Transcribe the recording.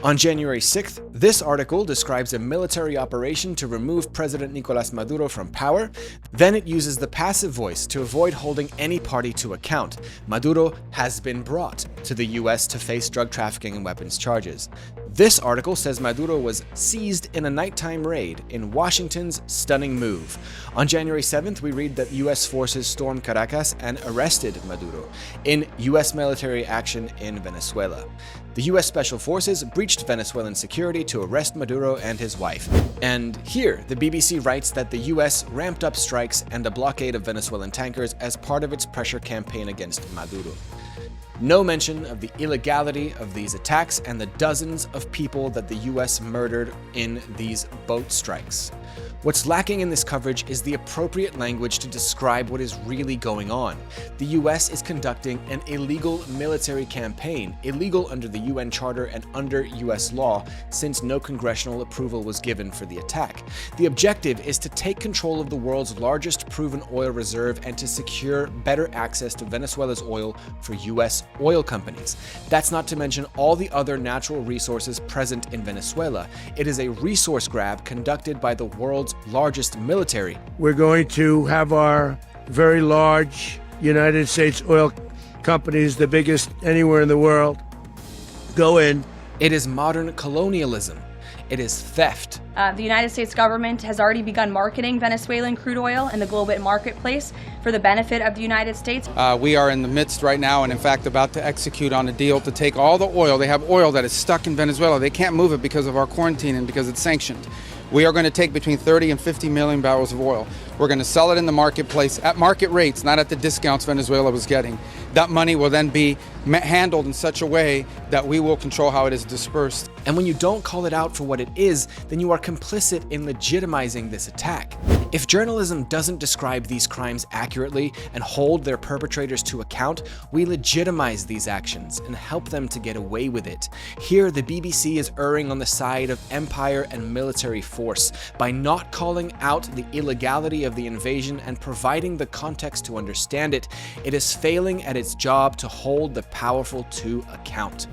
On January 6th, this article describes a military operation to remove President Nicolás Maduro from power. Then it uses the passive voice to avoid holding any party to account. Maduro has been brought to the US to face drug trafficking and weapons charges. This article says Maduro was seized in a nighttime raid in Washington's stunning move. On January 7th, we read that US forces stormed Caracas and arrested Maduro in US military action in Venezuela. The US Special Forces breached Venezuelan security to arrest Maduro and his wife. And here, the BBC writes that the US ramped up strikes and a blockade of Venezuelan tankers as part of its pressure campaign against Maduro. No mention of the illegality of these attacks and the dozens of people that the US murdered in these boat strikes. What's lacking in this coverage is the appropriate language to describe what is really going on. The US is conducting an illegal military campaign, illegal under the UN Charter and under US law, since no congressional approval was given for the attack. The objective is to take control of the world's largest proven oil reserve and to secure better access to Venezuela's oil for US oil companies. That's not to mention all the other natural resources present in Venezuela. It is a resource grab conducted by the world's largest military. We're going to have our very large United States oil companies, the biggest anywhere in the world, go in. It is modern colonialism. It is theft. The United States government has already begun marketing Venezuelan crude oil in the global marketplace for the benefit of the United States. We are in the midst right now and in fact about to execute on a deal to take all the oil. They have oil that is stuck in Venezuela. They can't move it because of our quarantine and because it's sanctioned. We are going to take between 30 and 50 million barrels of oil. We're going to sell it in the marketplace at market rates, not at the discounts Venezuela was getting. That money will then be handled in such a way that we will control how it is dispersed. And when you don't call it out for what it is, then you are complicit in legitimizing this attack. If journalism doesn't describe these crimes accurately and hold their perpetrators to account, we legitimize these actions and help them to get away with it. Here, the BBC is erring on the side of empire and military force by not calling out the illegality of the invasion and providing the context to understand it. It is failing at its job to hold the powerful to account.